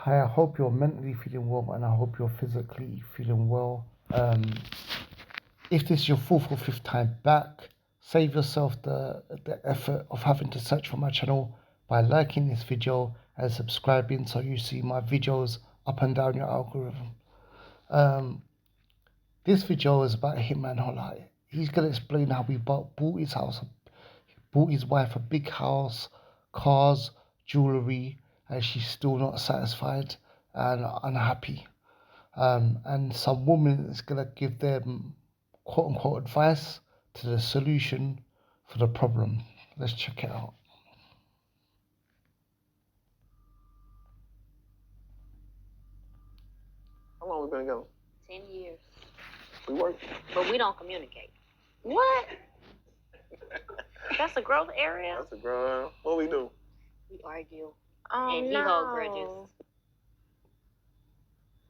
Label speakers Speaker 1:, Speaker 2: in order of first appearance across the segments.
Speaker 1: Hi, I hope you're mentally feeling well and I hope you're physically feeling well. If this is your fourth or fifth time back, save yourself the effort of having to search for my channel by liking this video and subscribing so you see my videos up and down your algorithm. Um, this video is about Hitman Holla. He's going to explain how he bought his house, bought his wife a big house, cars, jewelry, and she's still not satisfied and unhappy. And some woman is going to give them quote unquote advice to the solution for the problem. Let's check it out.
Speaker 2: How long we been together?
Speaker 3: 10 years.
Speaker 2: We work.
Speaker 3: But we don't communicate.
Speaker 2: What?
Speaker 3: That's a growth area.
Speaker 2: That's a girl. What we do?
Speaker 3: We argue.
Speaker 4: Oh,
Speaker 3: and he hold grudges.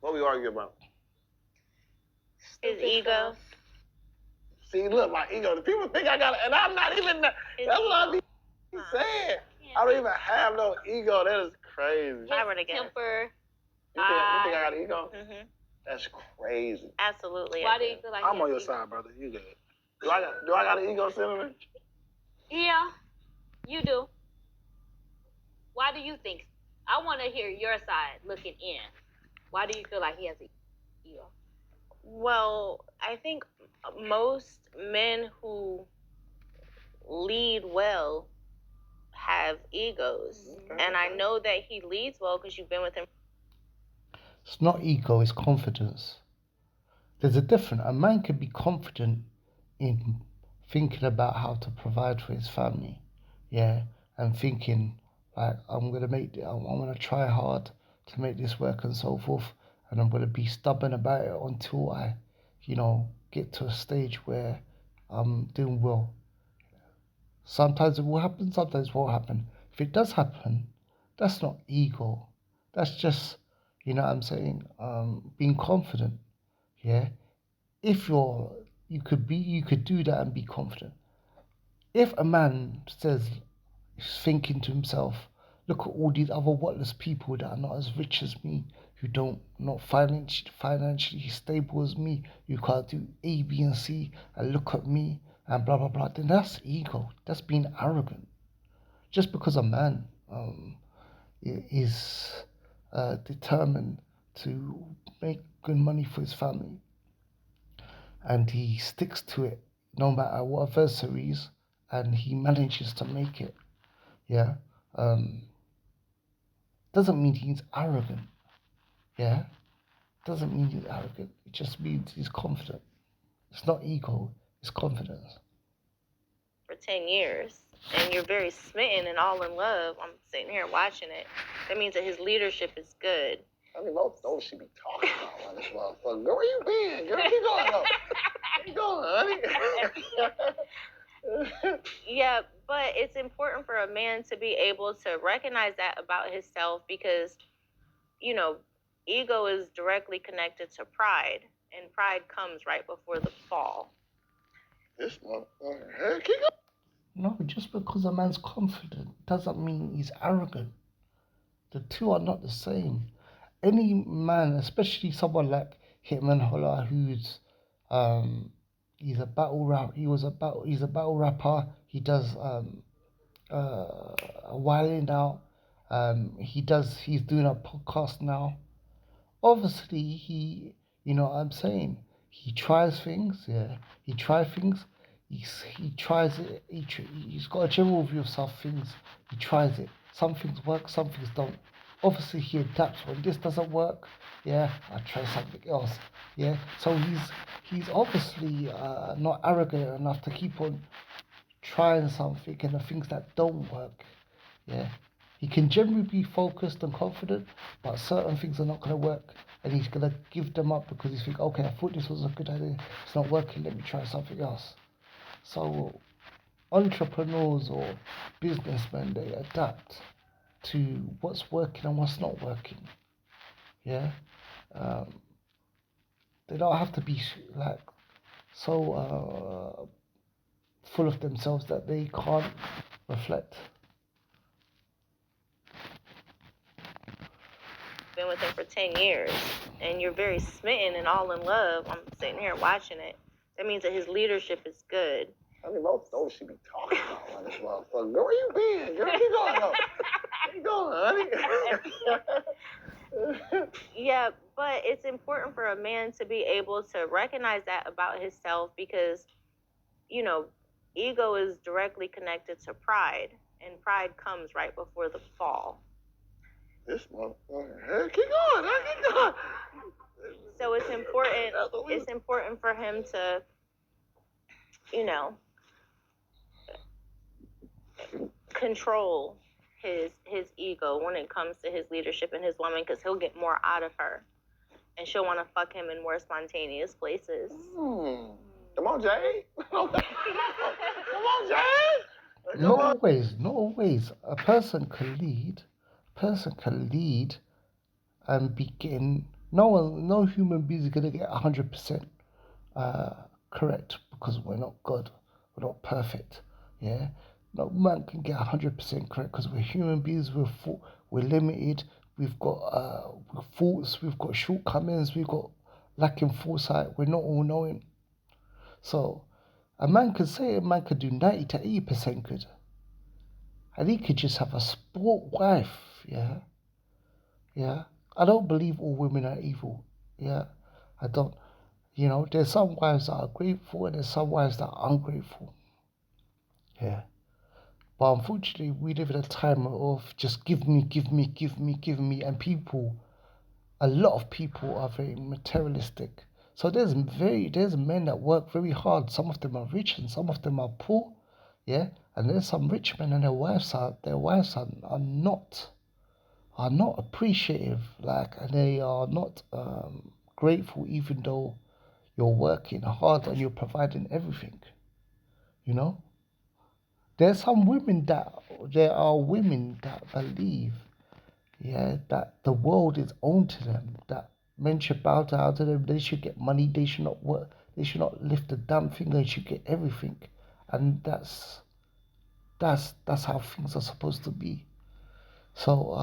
Speaker 2: What we argue about?
Speaker 4: His ego.
Speaker 2: See, look, my ego. The people think I got it, and I'm not even. That's what I be saying. I don't even have no ego. That is crazy.
Speaker 4: I would guess.
Speaker 3: Temper.
Speaker 2: You think I got an ego?
Speaker 4: Mm-hmm.
Speaker 2: That's crazy.
Speaker 4: Absolutely.
Speaker 3: Why do you feel like
Speaker 2: I'm on your side, brother. You good? Do I got an ego, Cinnamon?
Speaker 3: Yeah, you do. Why do you think? I want to hear your side looking in. Why do you feel like he has an ego?
Speaker 4: Well, I think most men who lead well have egos.
Speaker 2: Okay.
Speaker 4: And I know that he leads well because you've been with him.
Speaker 1: It's not ego, it's confidence. There's a difference. A man can be confident in thinking about how to provide for his family, yeah, and thinking like I'm gonna try hard to make this work and so forth, and I'm gonna be stubborn about it until I, get to a stage where I'm doing well. Sometimes it will happen, sometimes it won't happen. If it does happen, that's not ego. That's just, what I'm saying, being confident. Yeah. If you could do that and be confident. If a man says, he's thinking to himself, look at all these other worthless people that are not as rich as me, who don't not financially stable as me, who can't do A, B, and C, and look at me and blah blah blah, then that's ego. That's being arrogant. Just because a man is determined to make good money for his family and he sticks to it no matter what adversaries and he manages to make it, yeah, doesn't mean he's arrogant, yeah, doesn't mean he's arrogant. It just means he's confident. It's not ego, it's confidence.
Speaker 4: For 10 years. And you're very smitten and all in love. I'm sitting here watching it. That means that his leadership is good.
Speaker 2: I mean, most those she be talking about on this motherfucker. Girl, where you been? Girl, keep going, though. Keep going, honey.
Speaker 4: Yeah, but it's important for a man to be able to recognize that about himself because, ego is directly connected to pride, and pride comes right before the fall.
Speaker 2: This motherfucker. Hey, keep going.
Speaker 1: No, just because a man's confident doesn't mean he's arrogant. The two are not the same. Any man, especially someone like Hitman Holla, who's he's a battle rap. He's a battle rapper. He does a while now. He's doing a podcast now. Obviously, you know what I'm saying. He tries things. Yeah, he tries things. He tries it. He's got a general view of some things. He tries it. Some things work, some things don't. Obviously, he adapts. When this doesn't work, yeah, I try something else. Yeah, so he's obviously not arrogant enough to keep on trying something and the things that don't work. Yeah, he can generally be focused and confident, but certain things are not going to work, and he's going to give them up because he's think, okay, I thought this was a good idea. It's not working. Let me try something else. So entrepreneurs or businessmen, they adapt to what's working and what's not working. Yeah, they don't have to be like so full of themselves that they can't reflect.
Speaker 4: been with him for 10 years and you're very smitten and all in love, I'm sitting here watching it, that means that his leadership is good.
Speaker 2: I mean, most those she be talking about like this motherfucker. Girl, where you been? Girl, keep going though. Keep going, honey.
Speaker 4: Yeah, but it's important for a man to be able to recognize that about himself because, you know, ego is directly connected to pride, and pride comes right before the fall.
Speaker 2: This motherfucker. Hey, keep going, keep going.
Speaker 4: So it's important for him to, you know, control his ego when it comes to his leadership and his woman, because he'll get more out of her and she'll want to fuck him in more spontaneous places.
Speaker 2: Come on, Jay. Come on, Jay.
Speaker 1: Not always. A person can lead and be getting, no human being is gonna get 100% correct, because we're not God, we're not perfect. Yeah, no man can get 100% correct because we're human beings. We're limited. We've got faults. We've got shortcomings. We've got lacking foresight. We're not all knowing. So a man could do 90 to 80% good, and he could just have a sport wife. Yeah. I don't believe all women are evil. Yeah, I don't. There's some wives that are grateful and there's some wives that are ungrateful. Yeah. But unfortunately, we live in a time of just give me, and a lot of people are very materialistic. So there's men that work very hard. Some of them are rich and some of them are poor. Yeah. And there's some rich men and their wives are not appreciative, and they are not grateful, even though you're working hard and you're providing everything. There are women that believe, that the world is owned to them, that men should bow down to them, they should get money, they should not work, they should not lift a damn finger, they should get everything. And that's how things are supposed to be. So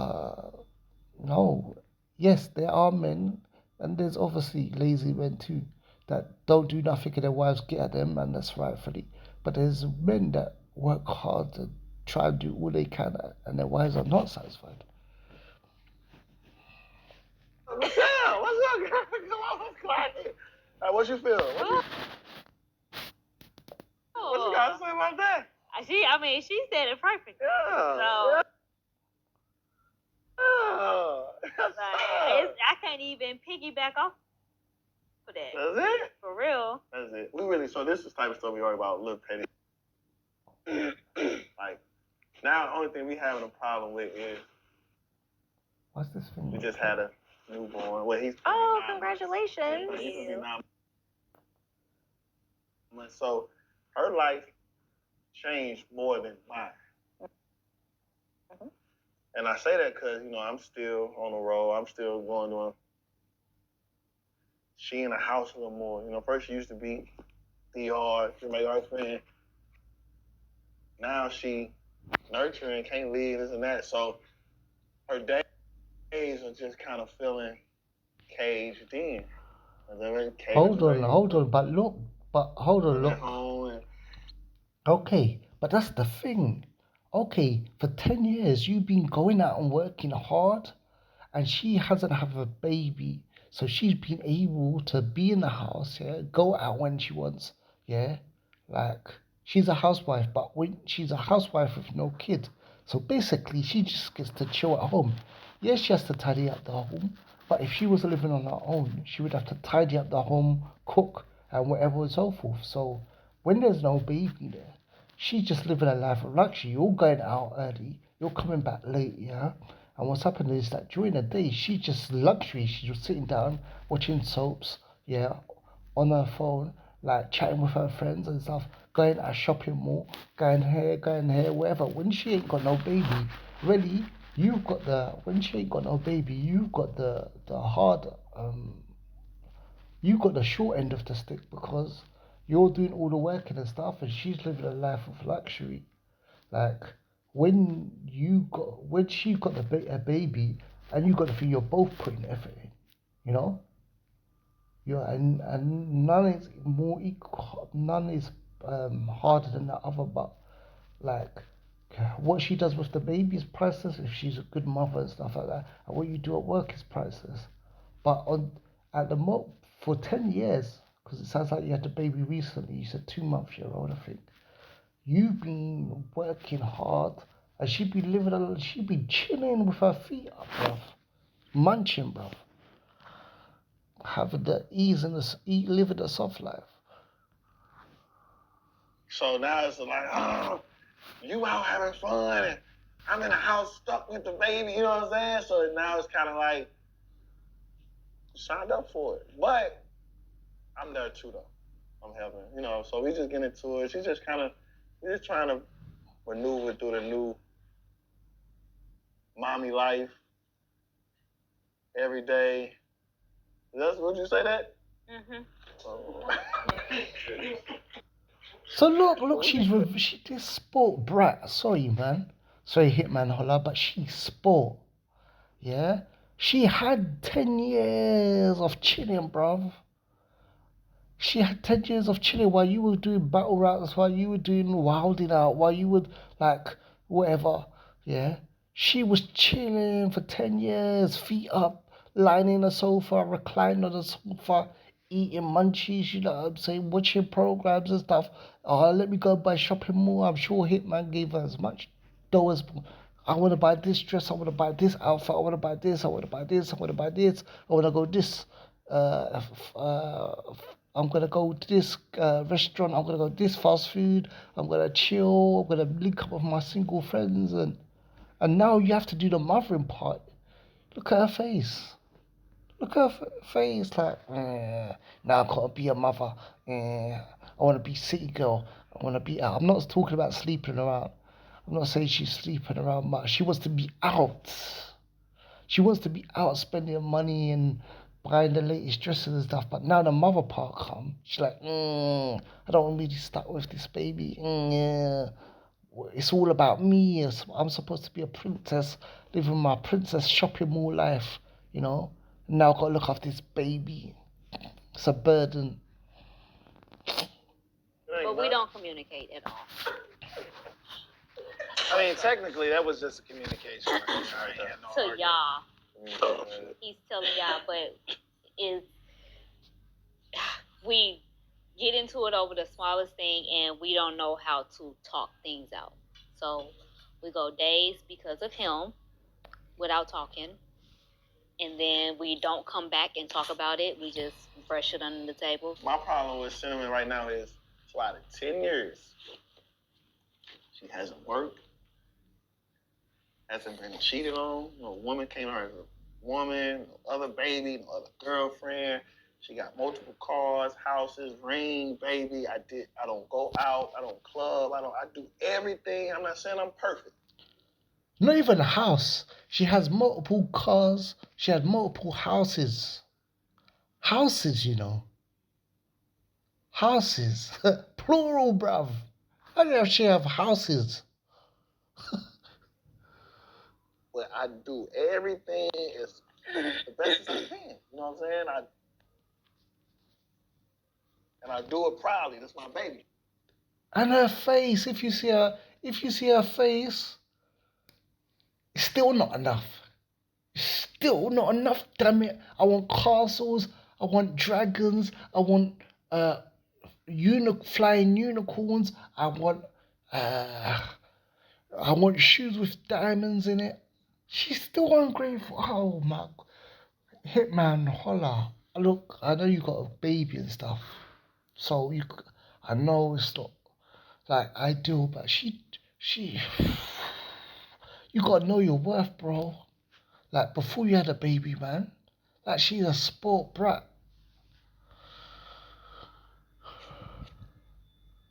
Speaker 1: no, yes, there are men, and there's obviously lazy men too, that don't do nothing and their wives get at them, and that's rightfully. But there's men that work hard to try and do all they can, and their wives are not satisfied.
Speaker 2: Michelle, what's up, girl? Come on, let's clap it. What you feel? What you got to say about that?
Speaker 3: She said it perfect.
Speaker 2: Yeah.
Speaker 3: So,
Speaker 2: yeah.
Speaker 3: I can't even piggyback off of that.
Speaker 2: That's it?
Speaker 3: For real.
Speaker 2: That's it. So this is the type of stuff we argue about, little petty. Like, now the only thing we having a problem with is,
Speaker 1: What's this thing?
Speaker 2: we just had a newborn. Well, he's
Speaker 4: Congratulations.
Speaker 2: So her life changed more than mine. And I say that because, I'm still on the road. I'm still going to she in the house a little more. First she used to be the yard, she made our friend. Now she nurturing, can't leave, this and that. So her days are just kind of feeling caged in.
Speaker 1: Hold on, hold on, look. Okay, but that's the thing. Okay, for 10 years you've been going out and working hard, and she hasn't have a baby, so she's been able to be in the house, go out when she wants, she's a housewife, but when she's a housewife with no kid, so basically she just gets to chill at home. Yes, she has to tidy up the home, but if she was living on her own, she would have to tidy up the home, cook, and whatever and so forth. So when there's no baby there, she's just living a life of luxury. You're going out early, you're coming back late, and what's happening is that during the day, she's just luxury. She's just sitting down, watching soaps, on her phone, chatting with her friends and stuff, going at a shopping mall, going here, wherever. When she ain't got no baby, really, when she ain't got no baby, you've got the hard, you got the short end of the stick, because you're doing all the working and stuff, and she's living a life of luxury. When she got a baby, and you got to feel you're both putting effort in. You know, and none is more equal, none is harder than the other. But like what she does with the baby is priceless if she's a good mother and stuff like that. And what you do at work is priceless. But on at the for 10 years, because it sounds like you had the baby recently. You said 2 months year old, I think. You've been working hard, and she'd be chilling with her feet up, bruv, munching, bruv, having the ease and living the soft life.
Speaker 2: So now it's like, oh, you out having fun, and I'm in the house stuck with the baby. You know what I'm saying? So now it's kind of like signed up for it, but I'm there too though. I'm helping, you know. So we just get into it. She's just we're just trying to maneuver through the new mommy life every day. Would you say that?
Speaker 3: Mhm.
Speaker 2: Oh.
Speaker 1: So look, she this sport brat. Sorry, man. Sorry, Hitman Holla, but she's sport. Yeah, she had 10 years of chilling, bruv. She had 10 years of chilling while you were doing battle rounds, while you were doing wilding out, while you would like whatever. Yeah, she was chilling for 10 years, feet up, lying in the sofa, reclining on the sofa, eating munchies. You know what I'm saying? Watching programs and stuff. Oh, let me go buy shopping mall. I'm sure Hitman gave her as much dough as. I want to buy this dress. I want to buy this outfit. I want to buy this. I want to buy this. I want to buy this. I want to go this. I'm gonna go to this restaurant. I'm gonna go to this fast food. I'm gonna chill. I'm gonna link up with my single friends, and now you have to do the mothering part. Look at her face. Look at her face. Like, now I gotta be a mother. I wanna be city girl. I wanna be out. I'm not talking about sleeping around. I'm not saying she's sleeping around much. She wants to be out. She wants to be out spending money and buying the latest dresses and stuff. But now the mother part come, she's like, I don't really stuck with this baby. Yeah. It's all about me. I'm supposed to be a princess, living my princess shopping mall life, you know. Now I gotta look after this baby. It's a burden.
Speaker 3: But we don't communicate at all.
Speaker 2: I mean, technically, that was just a communication.
Speaker 3: To y'all. He's telling y'all, but we get into it over the smallest thing, and we don't know how to talk things out. So we go days because of him without talking, and then we don't come back and talk about it. We just brush it under the table.
Speaker 2: My problem with Cinnamon right now is it's like 10 years. She hasn't worked, hasn't been cheated on. No woman came to her as a woman, no other baby, no other girlfriend. She got multiple cars, houses, ring, baby. I don't go out. I don't club. I do everything. I'm not saying I'm perfect.
Speaker 1: Not even a house. She has multiple cars. She has multiple houses. Houses, you know. Houses. Plural, bruv. How does she have houses?
Speaker 2: But I do everything as the best as I can. You know what I'm saying? And I do it proudly. That's my baby.
Speaker 1: And her face, if you see her face, it's still not enough. Still not enough, damn it. I want castles, I want dragons, I want flying unicorns, I want shoes with diamonds in it. She's still ungrateful. Oh my Hitman Holla. Look, I know you got a baby and stuff. So I know it's not like ideal, but you gotta know your worth, bro. Like before you had a baby, man. Like she's a sport brat.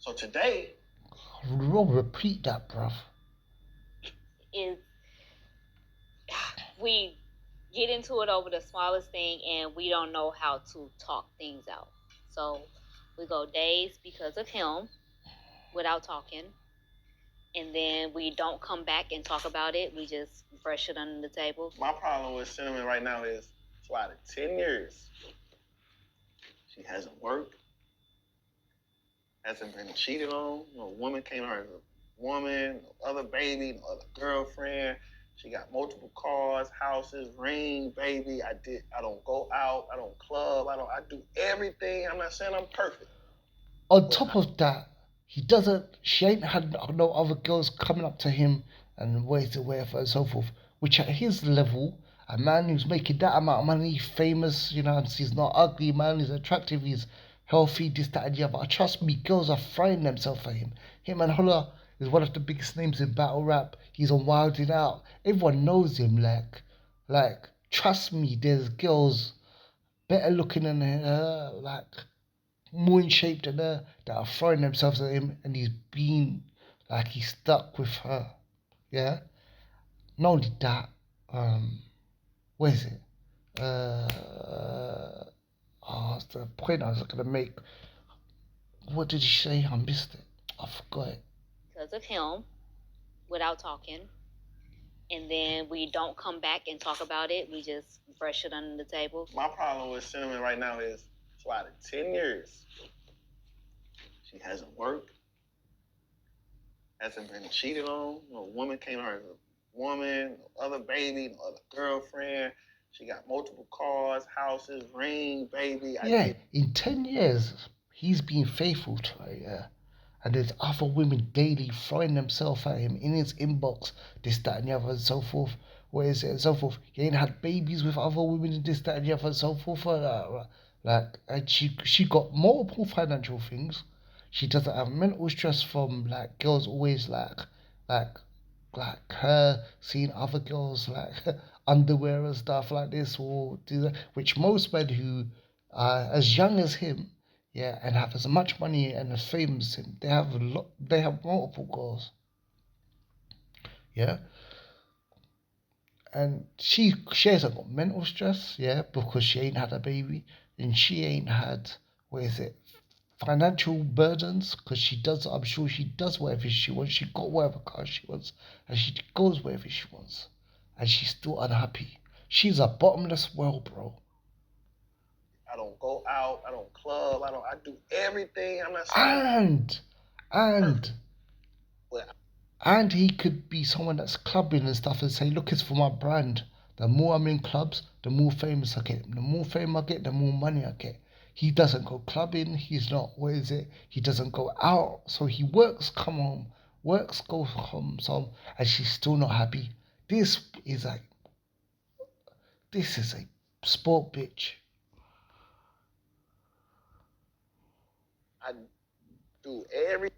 Speaker 2: So today,
Speaker 1: I'll repeat that, bruv.
Speaker 3: We get into it over the smallest thing, and we don't know how to talk things out. So we go days because of him without talking, and then we don't come back and talk about it. We just brush it under the table.
Speaker 2: My problem with Cinnamon right now is it's out of 10 years. She hasn't worked, hasn't been cheated on. No woman came to her as a woman, no other baby, no other girlfriend. She got multiple cars, houses, ring, baby. I don't go out, I don't club, I do everything. I'm not saying I'm perfect.
Speaker 1: On top of that, she ain't had no other girls coming up to him and whatever and so forth. Which at his level, a man who's making that amount of money, famous, and he's not ugly, man, he's attractive, he's healthy, this, that, and the other. Trust me, girls are frying themselves for him. Hitman Holla is one of the biggest names in battle rap. He's on Wilding Out. Everyone knows him, trust me, there's girls better looking than her, more in shape than her, that are throwing themselves at him, and he's stuck with her. Yeah. Not only that, where is it? It's the point I was gonna make. What did he say? I missed it. I forgot it.
Speaker 3: Because of him, without talking, and then we don't come back and talk about it. We just brush it under the table.
Speaker 2: My problem with Cinnamon right now is it's out of 10 years. She hasn't worked, hasn't been cheated on. No woman came to her as a woman, no other baby, no other girlfriend. She got multiple cars, houses, ring, baby.
Speaker 1: In 10 years, he's been faithful to her, yeah. And there's other women daily throwing themselves at him in his inbox, this, that, and the other, and so forth. Where is it, and so forth. He ain't had babies with other women, and this, that, and the other, and so forth. And she got multiple financial things. She doesn't have mental stress from girls always like her seeing other girls underwear and stuff like this, or do that, which most men who are as young as him, yeah, and have as much money and as famous as him, they have multiple girls, yeah. And she hasn't got mental stress, yeah, because she ain't had a baby, and she ain't had, what is it, financial burdens, because I'm sure she does whatever she wants. She got whatever car she wants, and she goes wherever she wants, and she's still unhappy. She's a bottomless well, bro.
Speaker 2: I don't go out, I don't club, I do everything. I'm not saying.
Speaker 1: And he could be someone that's clubbing and stuff and say, look, it's for my brand. The more I'm in clubs, the more famous I get. The more fame I get, the more money I get. He doesn't go clubbing. He's not, what is it? He doesn't go out. So he works, come home. Works, goes home, and she's still not happy. This is a sport bitch.
Speaker 2: I do everything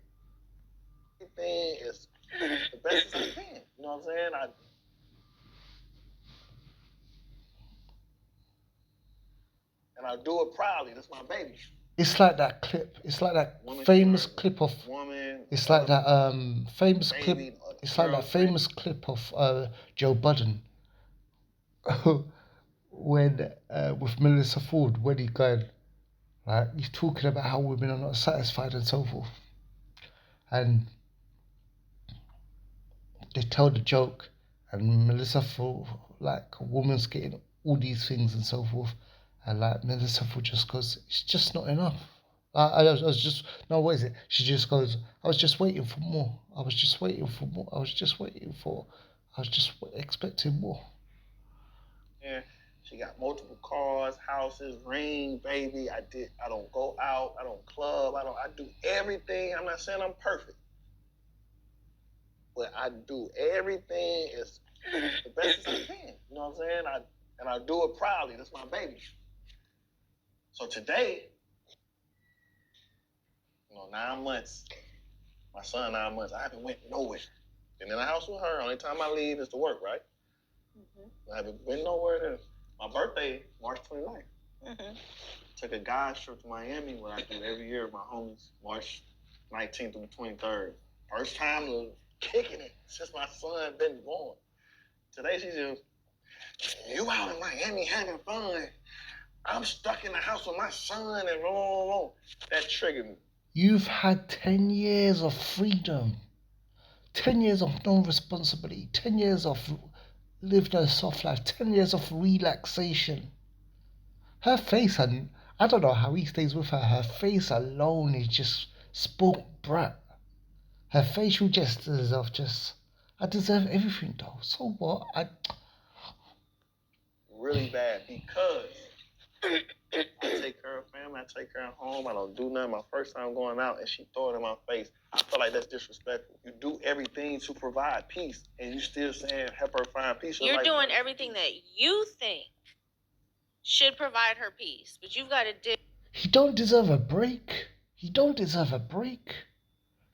Speaker 2: is the best as I can. You know what I'm saying? And I do it proudly. That's my baby.
Speaker 1: It's like that clip. It's like that famous clip of. It's like that famous clip. It's like that famous clip of Joe Budden when with Melissa Ford when he going, right? He's talking about how women are not satisfied and so forth, and they tell the joke, and Melissa Ford, a woman's getting all these things and so forth, and Melissa Ford just goes, it's just not enough. I was just, no, what is it? She just goes, I was just waiting for more. I was just expecting more.
Speaker 2: Yeah, she got multiple cars, houses, ring, baby. I don't go out, I don't club, I do everything. I'm not saying I'm perfect, but I do everything as the best as I can. You know what I'm saying? I do it proudly. That's my baby. So today, 9 months. My son, 9 months. I haven't went nowhere. Been in the house with her. Only time I leave is to work, right? Mm-hmm. I haven't been nowhere since my birthday, March 29th. Mm-hmm. Took a guys trip to Miami, what I do every year with my homies, March 19th through the 23rd. First time to kicking it since my son been born. Today she's just, you out in Miami having fun. I'm stuck in the house with my son and roll. That triggered me.
Speaker 1: You've had 10 years of freedom. 10 years of no responsibility, 10 years of living a soft life, 10 years of relaxation. Her face, and I don't know how he stays with her. Her face alone is just spoke brat. Her facial gestures of just, I deserve everything though. So what?
Speaker 2: Really bad because I take care of family, I take care of home, I don't do nothing. My first time going out and she throw it in my face. I feel like that's disrespectful. You do everything to provide peace and you still saying help her find peace.
Speaker 4: You're like, doing everything that you think should provide her peace, but you've got to
Speaker 1: He don't deserve a break. He don't deserve a break.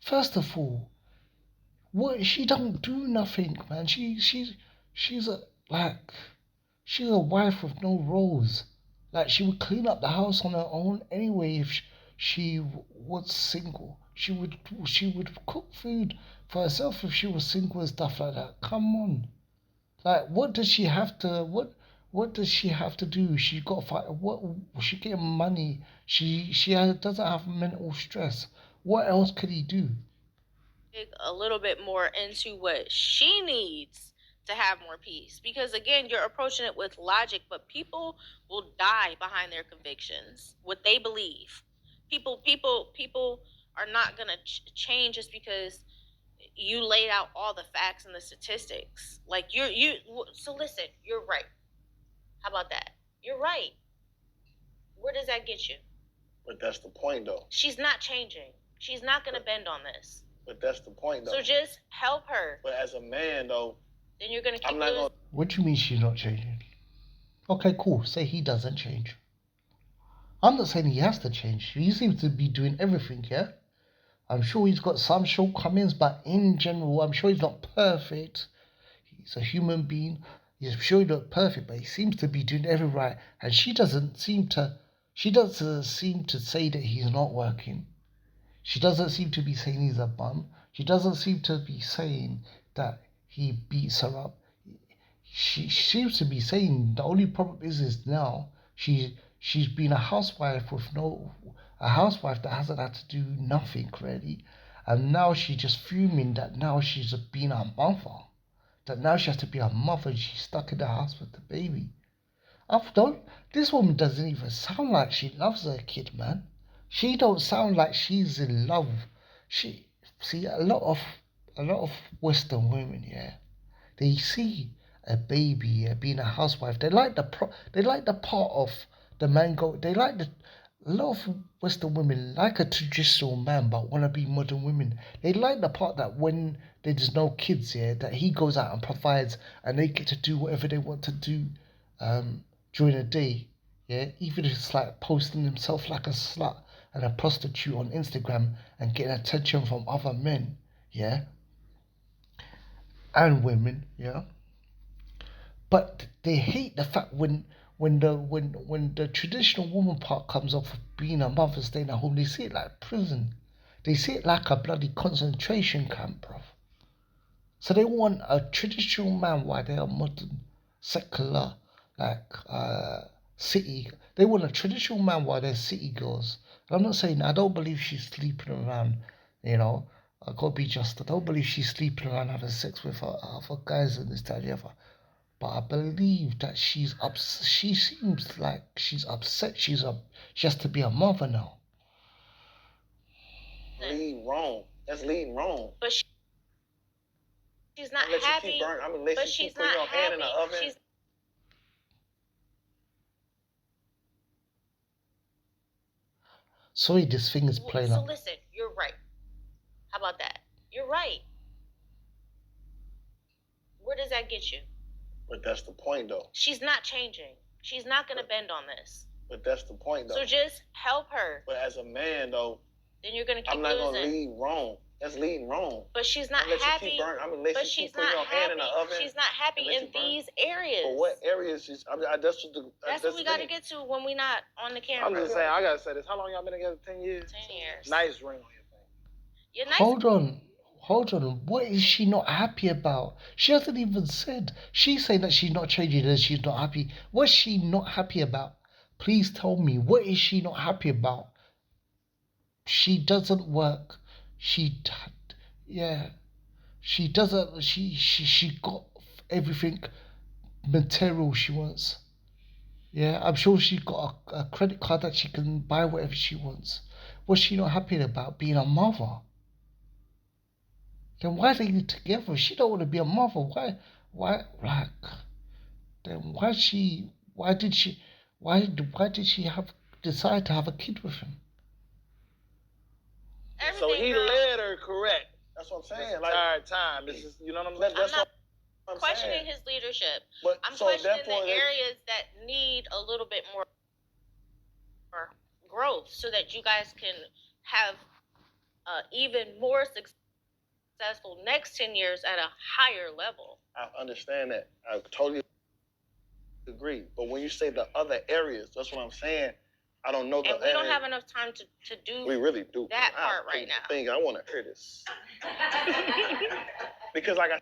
Speaker 1: First of all, what she don't do nothing, man. She's a like she's a wife with no roles. Like she would clean up the house on her own anyway if she was single. She would cook food for herself if she was single and stuff like that. Come on. Like what does she have to what does she have to do? She got to fight. What she getting money? Doesn't have mental stress. What else could he do?
Speaker 4: a little bit more into what she needs to have more peace, because again, you're approaching it with logic, but people will die behind their convictions, what they believe. People are not going to change just because you laid out all the facts and the statistics. Like so listen, you're right. How about that? You're right. Where does that get you?
Speaker 2: But that's the point though.
Speaker 4: She's not changing. She's not going to bend on this.
Speaker 2: But that's the point, though.
Speaker 4: So just help her.
Speaker 2: But as a man, though,
Speaker 4: then you're gonna keep losing.
Speaker 1: What do you mean she's not changing? Okay, cool. Say he doesn't change. I'm not saying he has to change. He seems to be doing everything, yeah? I'm sure he's got some shortcomings, but in general, I'm sure he's not perfect. He's a human being. He's sure he's not perfect, but he seems to be doing everything right. And she doesn't seem to say that he's not working. She doesn't seem to be saying he's a bum. She doesn't seem to be saying that he beats her up. She seems to be saying the only problem is now she's been a housewife that hasn't had to do nothing really, and now she's just fuming that now she's been a mother, that now she has to be a mother and she's stuck in the house with the baby. This woman doesn't even sound like she loves her kid, man. She don't sound like she's in love. A lot of Western women, yeah, they see a baby being a housewife. They like the part of the man go. A lot of Western women like a traditional man but want to be modern women. They like the part that when there's no kids, yeah, that he goes out and provides and they get to do whatever they want to do during the day. Yeah, even if it's like posting himself like a slut and a prostitute on Instagram and getting attention from other men, yeah, and women, yeah. But they hate the fact when the traditional woman part comes off of being a mother staying at home, they see it like prison. They see it like a bloody concentration camp, bro. So they want a traditional man while they are modern, secular, like city. They want a traditional man while they're city girls. And I'm not saying I don't believe she's sleeping around, you know. I gotta be just. I don't believe she's sleeping around having sex with other guys and this, that, and the other. But I believe that she seems like she's upset. She has to be a mother now.
Speaker 2: Lead wrong. That's leading wrong.
Speaker 4: But she's not happy. But she's not happy.
Speaker 1: Sorry, this thing is playing up.
Speaker 4: So listen, you're right. How about that? You're right. Where does that get you?
Speaker 2: But that's the point, though.
Speaker 4: She's not changing. She's not going to bend on this.
Speaker 2: But that's the point, though.
Speaker 4: So just help her.
Speaker 2: But as a man, though,
Speaker 4: then you're going to keep
Speaker 2: I'm not going to lead wrong. That's leading wrong.
Speaker 4: But she's not happy. But she's not happy. She's not happy in these areas.
Speaker 2: But what areas?
Speaker 4: That's what we got to get to when we're not on the camera.
Speaker 2: I'm just saying. I got to say this. How long y'all been together? 10 years.
Speaker 4: 10 years.
Speaker 2: Nice ring on your thing.
Speaker 4: You're nice.
Speaker 1: Hold on. What is she not happy about? She hasn't even said. She's saying that she's not changing and she's not happy. What's she not happy about? Please tell me. What is she not happy about? She doesn't work. Yeah. She doesn't. She got everything material she wants. Yeah, I'm sure she's got a credit card that she can buy whatever she wants. What's she not happy about being a mother? Then why are they together? She don't want to be a mother. Why? Like, then why she? Why did she? Why did she have decide to have a kid with him?
Speaker 2: So he led her correct. That's what I'm saying. This entire time. This is, you know what I'm saying? That's
Speaker 4: I'm not
Speaker 2: what I'm
Speaker 4: questioning
Speaker 2: saying.
Speaker 4: his leadership.
Speaker 2: But
Speaker 4: I'm
Speaker 2: so
Speaker 4: questioning
Speaker 2: therefore,
Speaker 4: the areas that need a little bit more growth so that you guys can have even more successful next 10 years at a higher level.
Speaker 2: I understand that. I totally agree. But when you say the other areas, that's what I'm saying. I don't know.
Speaker 4: And we don't have enough time to do.
Speaker 2: We really do
Speaker 4: that part right now.
Speaker 2: I think I want to hear this because, like I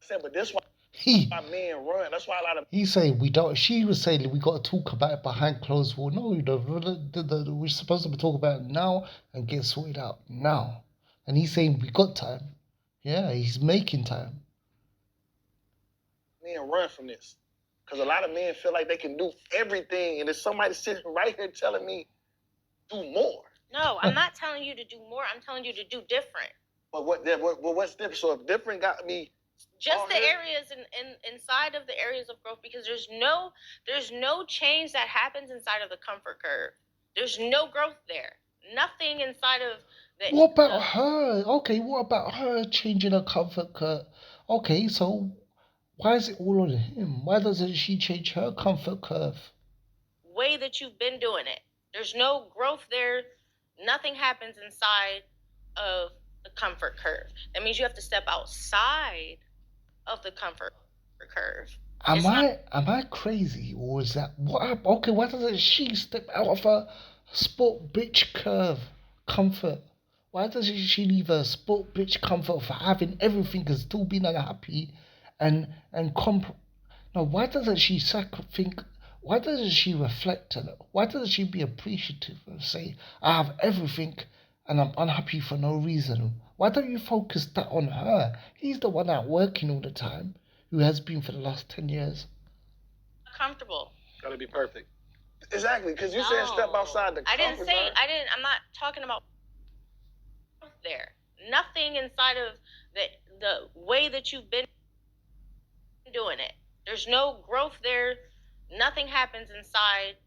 Speaker 2: said, but this one. My men run. That's why a lot of
Speaker 1: He's saying we don't. She was saying we got to talk about it behind closed doors. No, we're supposed to be talking about it now and get sorted out now. And he's saying we got time. Yeah, he's making time.
Speaker 2: Men run from this because a lot of men feel like they can do everything, and there's somebody sitting right here telling me do more.
Speaker 4: No, I'm not telling you to do more. I'm telling you to do different.
Speaker 2: But what's different? So if different got me.
Speaker 4: Just the areas inside of the areas of growth, because there's no change that happens inside of the comfort curve. There's no growth there. Nothing inside of the.
Speaker 1: What about her? Okay, what about her changing her comfort curve? Okay, so why is it all on him? Why doesn't she change her comfort curve?
Speaker 4: Way that you've been doing it. There's no growth there. Nothing happens inside of the comfort curve. That means you have to step outside of the comfort curve.
Speaker 1: Am I crazy, or is that what? Okay, why doesn't she step out of her sport bitch curve comfort? Why doesn't she leave her sport bitch comfort for having everything and still being unhappy, and comp? No, why doesn't she think? Why doesn't she reflect on it? Why doesn't she be appreciative and say, "I have everything, and I'm unhappy for no reason"? Why don't you focus that on her? He's the one out working all the time, who has been for the last 10 years.
Speaker 4: Comfortable.
Speaker 2: Gotta be perfect. Exactly, because you said step outside the comfort zone.
Speaker 4: I'm not talking about there. Nothing inside of the way that you've been doing it. There's no growth there. Nothing happens inside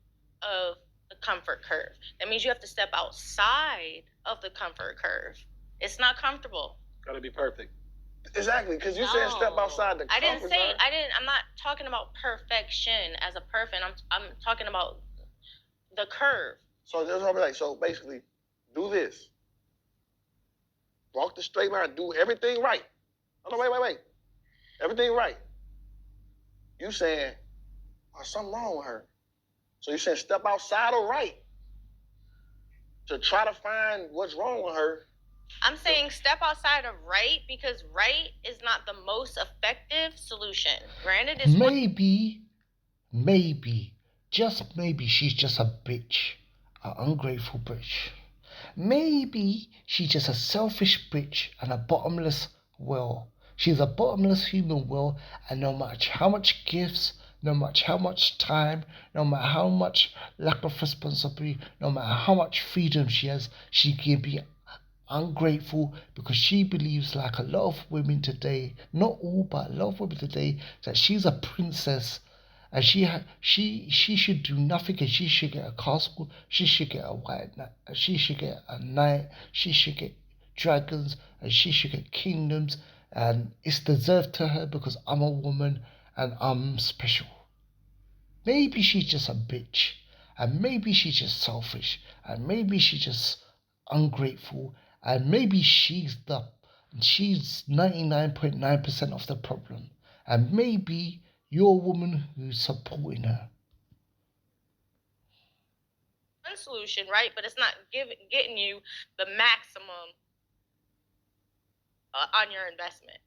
Speaker 4: of the comfort curve. That means you have to step outside of the comfort curve. It's not comfortable.
Speaker 2: Gotta be perfect. Exactly, because you said step outside the comfort zone.
Speaker 4: I'm not talking about perfection as a perfect. I'm talking about the curve.
Speaker 2: So that's what I'm like. So basically, do this. Walk the straight line. Do everything right. Oh, no, wait. Everything right. You saying, there's something wrong with her. So you saying step outside or right to try to find what's wrong with her.
Speaker 4: I'm saying step outside of right because right is not the most effective solution. Granted, it's
Speaker 1: maybe, just maybe she's just a bitch, an ungrateful bitch. Maybe she's just a selfish bitch and a bottomless well. She's a bottomless human will, and no matter how much gifts, no matter how much time, no matter how much lack of responsibility, no matter how much freedom she has, she can be ungrateful because she believes, like a lot of women today, not all, but a lot of women today, that she's a princess and she should do nothing and she should get a castle, she should get a white knight, she should get a knight, she should get dragons, and she should get kingdoms, and it's deserved to her because I'm a woman and I'm special. Maybe she's just a bitch, and maybe she's just selfish, and maybe she's just ungrateful, and maybe she's 99.9% of the problem, and maybe you're a woman who's supporting her.
Speaker 4: One solution, right? But it's not getting you the maximum on your investment.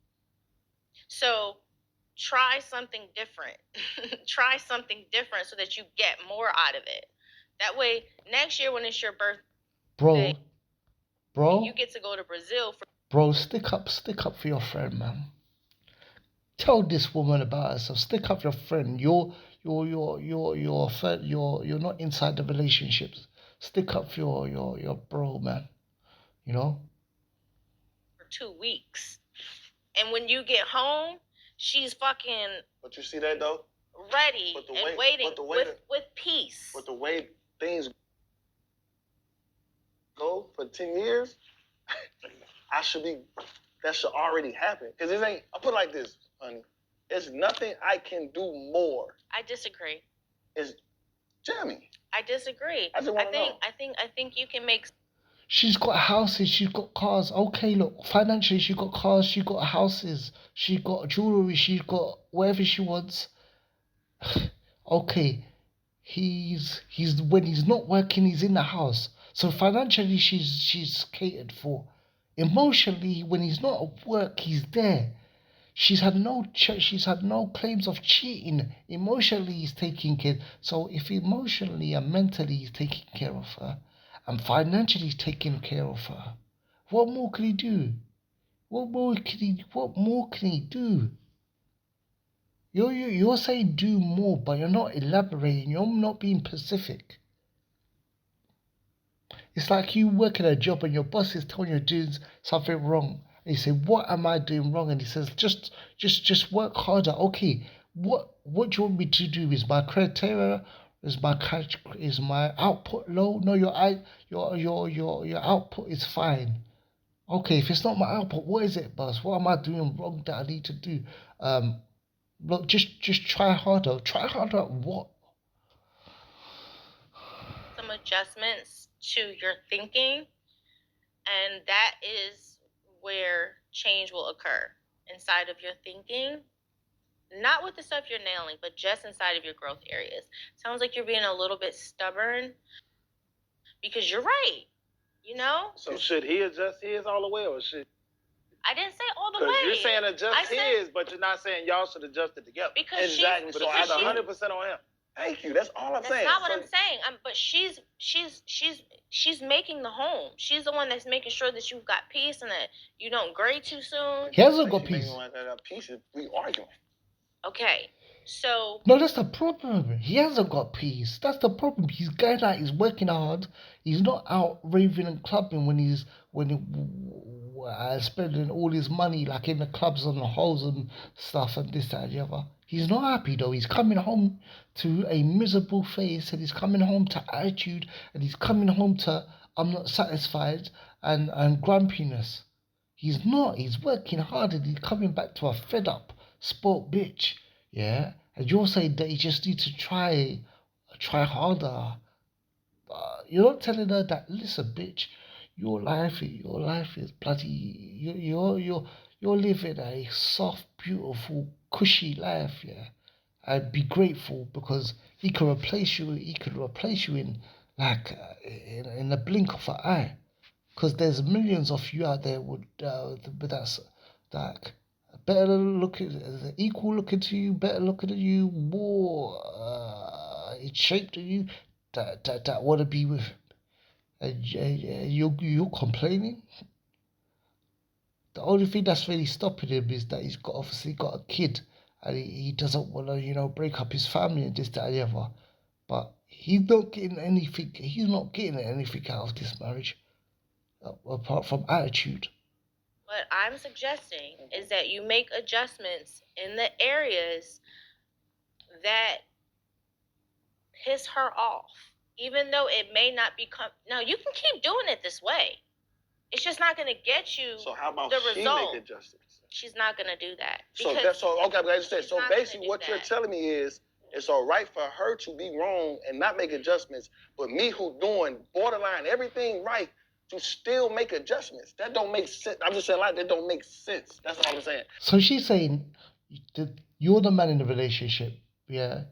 Speaker 4: So try something different. Try something different so that you get more out of it. That way, next year when it's your birthday,
Speaker 1: bro,
Speaker 4: you get to go to Brazil for
Speaker 1: Bro, stick up for your friend, man. Tell this woman about herself. Stick up your friend. You're not inside the relationships. Stick up for your bro, man. You know?
Speaker 4: For 2 weeks. And when you get home, she's fucking.
Speaker 2: But you see that though?
Speaker 4: Ready and waiting with peace.
Speaker 2: But the way things go for 10 years, that should already happen. Because it ain't, I'll put it like this, honey. There's nothing I can do more.
Speaker 4: I disagree.
Speaker 2: It's Jamie.
Speaker 4: I disagree.
Speaker 2: I just want to know.
Speaker 4: I think you can make.
Speaker 1: She's got houses, she's got cars. Okay, look, financially, she got cars, she got houses, she got jewelry, she got whatever she wants. Okay, he's when he's not working, he's in the house. So financially, she's catered for. Emotionally, when he's not at work, he's there. She's had no claims of cheating. Emotionally, he's taking care. So if emotionally and mentally he's taking care of her, and financially he's taking care of her, what more can he do? What more can he do? You're saying do more, but you're not elaborating. You're not being specific. It's like you working a job and your boss is telling you you're doing something wrong. And you say, "What am I doing wrong?" And he says, "Just work harder." Okay, what do you want me to do? Is my criteria, is my output low? No, your output is fine. Okay, if it's not my output, what is it, boss? What am I doing wrong that I need to do? Look, just try harder. Try harder at what?
Speaker 4: Some adjustments to your thinking, and that is where change will occur inside of your thinking. Not with the stuff you're nailing, but just inside of your growth areas. Sounds like you're being a little bit stubborn because you're right, you know?
Speaker 2: So should he adjust his all the way, or should...
Speaker 4: I didn't say all the way.
Speaker 2: Because you're saying adjust his, but you're not saying y'all should adjust it together.
Speaker 4: Because
Speaker 2: exactly. So I 100% on him. Thank you. That's all I'm saying.
Speaker 4: That's not what I'm saying. But she's making the home. She's the one that's making sure that you've got peace and that you don't grade too soon.
Speaker 1: He hasn't got peace.
Speaker 2: We arguing.
Speaker 4: Okay. So
Speaker 1: no, that's the problem. He hasn't got peace. That's the problem. He's going out. He's working hard. He's not out raving and clubbing spending all his money like in the clubs and the holes and stuff and this, that, and the other. He's not happy though. He's coming home to a miserable face, and he's coming home to attitude, and he's coming home to I'm not satisfied and grumpiness. He's not. He's working hard, and he's coming back to a fed up, spoilt bitch. Yeah, and you're saying that you just need to try harder. You're not telling her that. Listen, bitch, your life is bloody. You're living a soft, beautiful, cushy life. Yeah, and be grateful because he can replace you. He could replace you in like in a blink of an eye. Because there's millions of you out there that's like better looking, equal looking to you, better looking than you, more in shape than you, that want to be with him. And you're complaining. The only thing that's really stopping him is that he's obviously got a kid, and he doesn't want to break up his family and this, that, and the other. But he's not getting anything. He's not getting anything out of this marriage, apart from attitude.
Speaker 4: What I'm suggesting is that you make adjustments in the areas that piss her off, even though it may not become. Now, you can keep doing it this way. It's just not going to get you
Speaker 2: so how about
Speaker 4: the
Speaker 2: she
Speaker 4: result.
Speaker 2: Make adjustments?
Speaker 4: She's not going to do that.
Speaker 2: Okay, but I just said, so basically what you're telling me is it's all right for her to be wrong and not make adjustments, but me who doing borderline everything right to still make adjustments. That don't make sense. I'm just saying, like, that don't make sense. That's all I'm saying.
Speaker 1: So she's saying that you're the man in the relationship, yeah.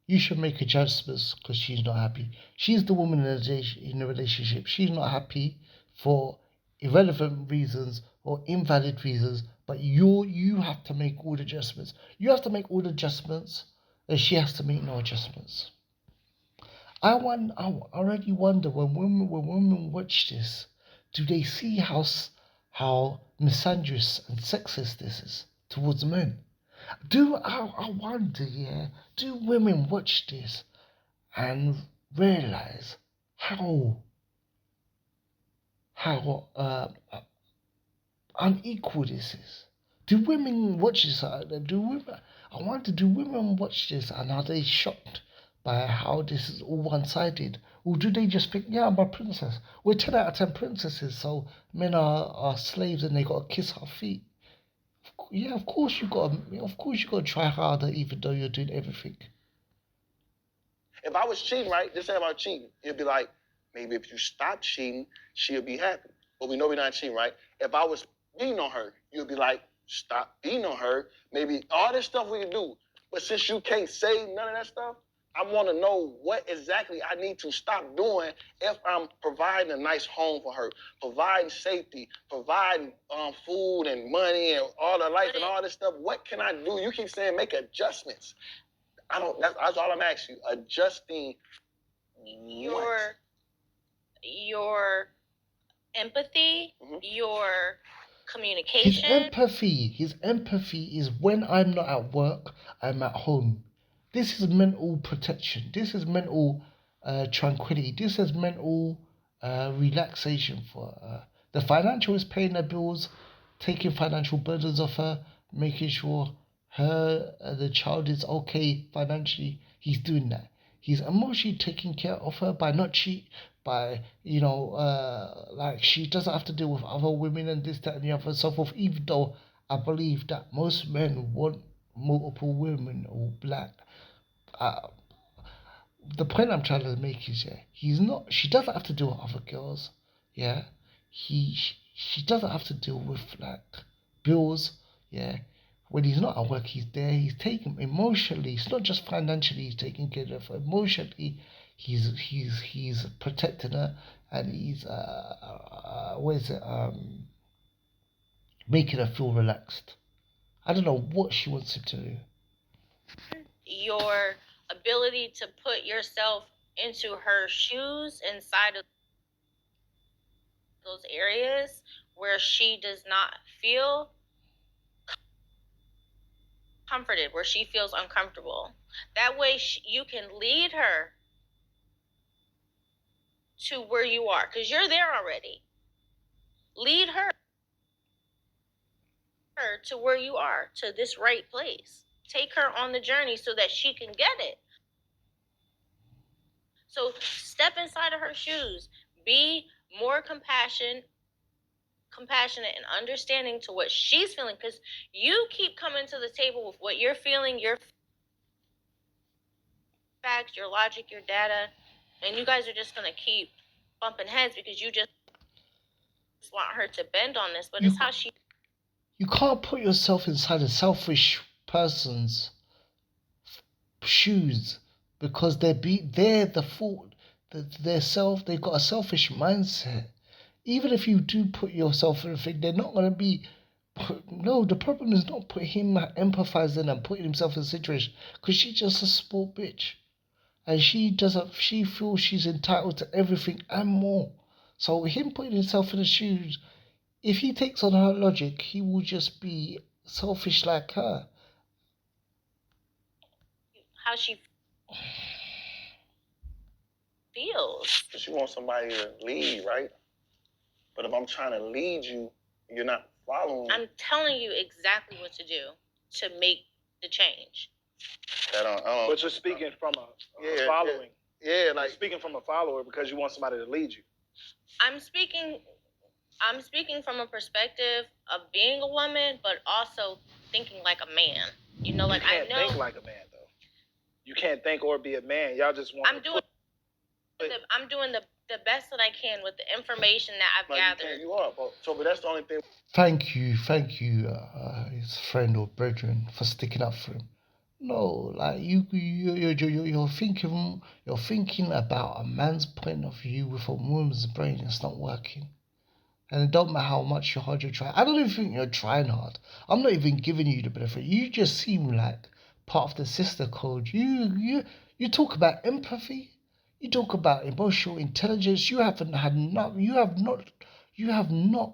Speaker 1: You should make adjustments because she's not happy. She's the woman in the relationship. She's not happy for irrelevant reasons or invalid reasons, but you have to make all the adjustments. You have to make all the adjustments, and she has to make no adjustments. I already wonder when women watch this, do they see how how misandrous and sexist this is towards men. I wonder, yeah, do women watch this and realize how unequal this is? Do women watch this? I wonder, do women watch this and are they shocked by how this is all one-sided, or do they just think, yeah, I'm a princess? We're 10 out of 10 princesses, so men are slaves and they gotta kiss our feet. Yeah, of course you gotta try harder, even though you're doing everything.
Speaker 2: If I was cheating, right? Just say about cheating, it'd be like, maybe if you stop cheating, she'll be happy. But we know we're not cheating, right? If I was beating on her, you'd be like, stop beating on her. Maybe all this stuff we can do. But since you can't say none of that stuff, I want to know what exactly I need to stop doing if I'm providing a nice home for her, providing safety, providing food and money and all the life and all this stuff. What can I do? You keep saying make adjustments. I don't. That's all I'm asking you. Adjusting.
Speaker 4: Your empathy, your communication.
Speaker 1: His empathy is when I'm not at work, I'm at home. This is mental protection. This is mental tranquility. This is mental relaxation for her. The financial is paying her bills, taking financial burdens off her, making sure the child is okay financially. He's doing that. He's emotionally taking care of her by not cheat, by like she doesn't have to deal with other women and this, that, and the other, and so forth. Even though I believe that most men want multiple women or black. Uh, the point I'm trying to make is, yeah, he's not. She doesn't have to deal with other girls. Yeah, she doesn't have to deal with like bills. Yeah, when he's not at work, he's there. He's taking emotionally. It's not just financially. He's taking care of her emotionally. He's protecting her, and he's what is it? Making her feel relaxed. I don't know what she wants him to do.
Speaker 4: Your ability to put yourself into her shoes inside of those areas where she does not feel comforted, where she feels uncomfortable. That way you can lead her to where you are, because you're there already. Lead her to where you are, to this right place. Take her on the journey so that she can get it. So step inside of her shoes. Be more compassionate and understanding to what she's feeling, because you keep coming to the table with what you're feeling, your facts, your logic, your data, and you guys are just going to keep bumping heads because you just want her to bend on this. But it's how she...
Speaker 1: You can't put yourself inside a selfish person's shoes because they're the fault. They've got a selfish mindset. Even if you do put yourself in a thing, they're not gonna be. No, the problem is not put him empathizing and putting himself in a situation, because she's just a sport bitch, and she doesn't. She feels she's entitled to everything and more. So him putting himself in the shoes, if he takes on her logic, he will just be selfish like her.
Speaker 4: How she feels.
Speaker 2: Because you want somebody to lead, right? But if I'm trying to lead you, you're not following.
Speaker 4: I'm telling you exactly what to do to make the change.
Speaker 5: But you're speaking from a following.
Speaker 2: Yeah, like
Speaker 5: you're speaking from a follower because you want somebody to lead you.
Speaker 4: I'm speaking from a perspective of being a woman, but also thinking like a man. You know, like
Speaker 5: I know. You can't think like a man, though. You can't think or be a man. Y'all just want.
Speaker 4: I'm doing the best that I can with the information that I've gathered.
Speaker 2: You are, but that's the only thing.
Speaker 1: Thank you, his friend or brethren, for sticking up for him. No, like you're thinking about a man's point of view with a woman's brain. It's not working, and it don't matter how much you hard you try. I don't even think you're trying hard. I'm not even giving you the benefit. You just seem like part of the sister code. You talk about empathy. You talk about emotional intelligence. You have not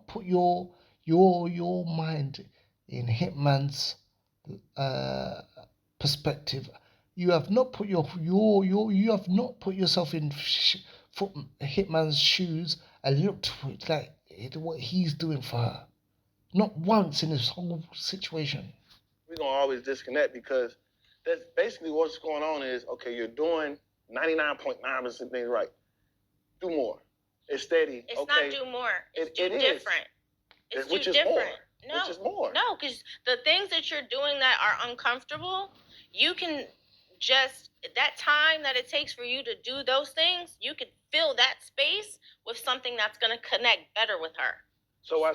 Speaker 1: put your mind in Hitman's perspective. You have not put you have not put yourself in Hitman's shoes and looked like what he's doing for her. Not once in this whole situation.
Speaker 2: We're gonna always disconnect because that's basically what's going on is okay, you're doing 99.9% things right. Do more. It's steady.
Speaker 4: It's
Speaker 2: okay.
Speaker 4: not do more. It's
Speaker 2: It
Speaker 4: do
Speaker 2: is.
Speaker 4: different. It's
Speaker 2: Which
Speaker 4: do
Speaker 2: is
Speaker 4: different.
Speaker 2: more.
Speaker 4: No,
Speaker 2: Which is more.
Speaker 4: No, because the things that you're doing that are uncomfortable, you can just that time that it takes for you to do those things, you could fill that space with something that's gonna connect better with her.
Speaker 5: So why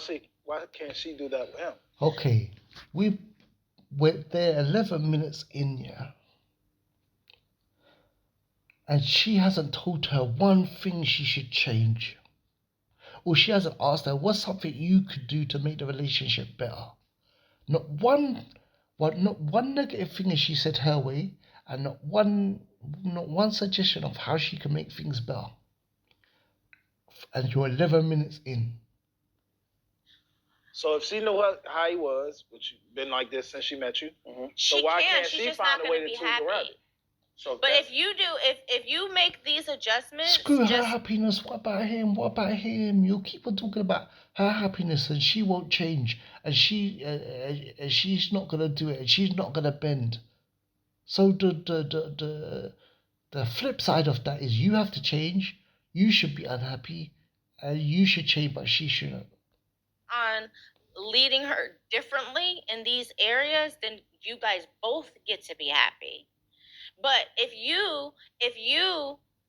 Speaker 5: can't she do that with him?
Speaker 1: Okay, we're there 11 minutes in, yeah, and she hasn't told her one thing she should change. Or she hasn't asked her, what's something you could do to make the relationship better? Not one negative thing has she said her way, and not one suggestion of how she can make things better. And you're 11 minutes in.
Speaker 5: So if she knew how he was, which been like this since she met you,
Speaker 4: She
Speaker 5: so why
Speaker 4: can.
Speaker 5: can't
Speaker 4: She's
Speaker 5: she
Speaker 4: just
Speaker 5: find
Speaker 4: not
Speaker 5: a way
Speaker 4: gonna
Speaker 5: to
Speaker 4: be
Speaker 5: treat
Speaker 4: happy.
Speaker 5: her right?
Speaker 2: So
Speaker 4: But if you do, if you make these adjustments,
Speaker 1: Screw her happiness. What about him? What about him? You keep on talking about her happiness, and she won't change, and she's not gonna do it, and she's not gonna bend. So the flip side of that is you have to change. You should be unhappy, and you should change, but she shouldn't.
Speaker 4: on leading her differently in these areas, then you guys both get to be happy. But if you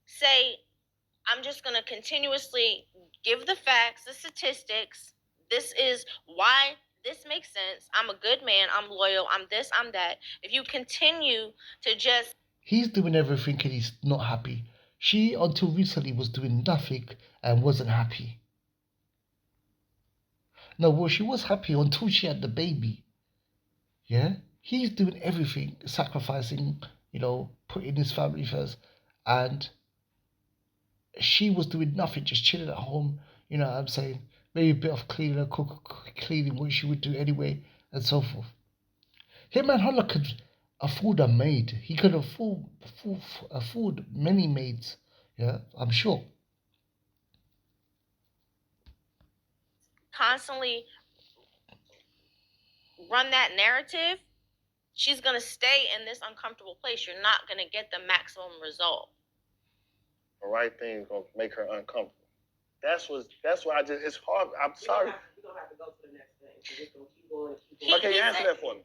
Speaker 4: say, I'm just going to continuously give the facts, the statistics, this is why this makes sense, I'm a good man, I'm loyal, I'm this, I'm that. If you continue to just...
Speaker 1: He's doing everything and he's not happy. She, until recently, was doing nothing and wasn't happy. No, well, she was happy until she had the baby. Yeah? He's doing everything, sacrificing, putting his family first. And she was doing nothing, just chilling at home. You know what I'm saying? Maybe a bit of cleaning, cleaning what she would do anyway, and so forth. Hitman Holla could afford a maid. He could afford many maids. Yeah, I'm sure.
Speaker 4: constantly run that narrative, she's going to stay in this uncomfortable place. You're not going to get the maximum result.
Speaker 2: The right thing is gonna make her uncomfortable. That's why it's hard. I'm sorry.
Speaker 6: We're gonna have to go to the next thing. It's gonna keep going.
Speaker 2: Okay, you answer that for me.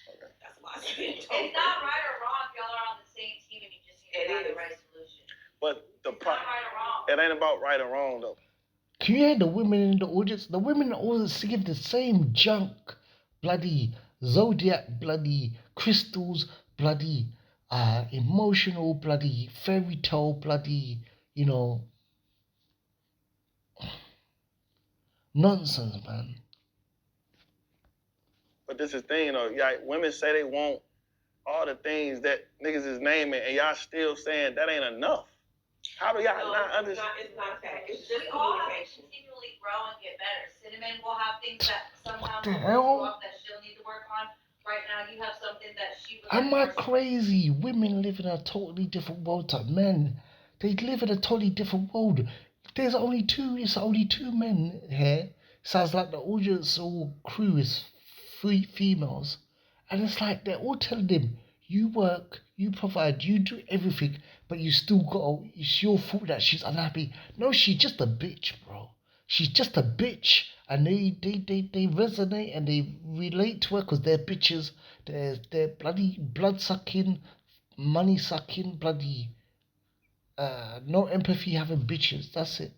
Speaker 6: Okay. That's why I said
Speaker 3: it's not right or wrong if y'all are on the same team and you just need to find the right solution.
Speaker 2: But
Speaker 3: It's not right or wrong.
Speaker 2: it ain't about right or wrong though.
Speaker 1: Can you hear the women in the audience? The women in the audience singing the same junk. Bloody Zodiac, bloody crystals, bloody emotional, bloody fairy tale, bloody, nonsense, man.
Speaker 2: But this is the thing, women say they want all the things that niggas is naming, and y'all still saying that ain't enough. How do y'all not understand?
Speaker 6: It's not a fact. It's
Speaker 3: We
Speaker 6: just
Speaker 3: all have to
Speaker 6: communication.
Speaker 3: continually grow and get better. Cinnamon will have things that sometimes
Speaker 1: What the
Speaker 3: will
Speaker 1: hell?
Speaker 3: up that she'll need to work on. Right now, you have something that she would
Speaker 1: Am
Speaker 3: like
Speaker 1: I
Speaker 3: to work on.
Speaker 1: crazy? Women live in a totally different world to men. They live in a totally different world. It's only two men here. Sounds like the audience or crew is three females. And it's like they're all telling him, you work, you provide, you do everything, but you still it's your fault that she's unhappy. No, she's just a bitch, bro. She's just a bitch. And they resonate and they relate to her because they're bitches. They're bloody blood sucking, money sucking, bloody no empathy having bitches. That's it.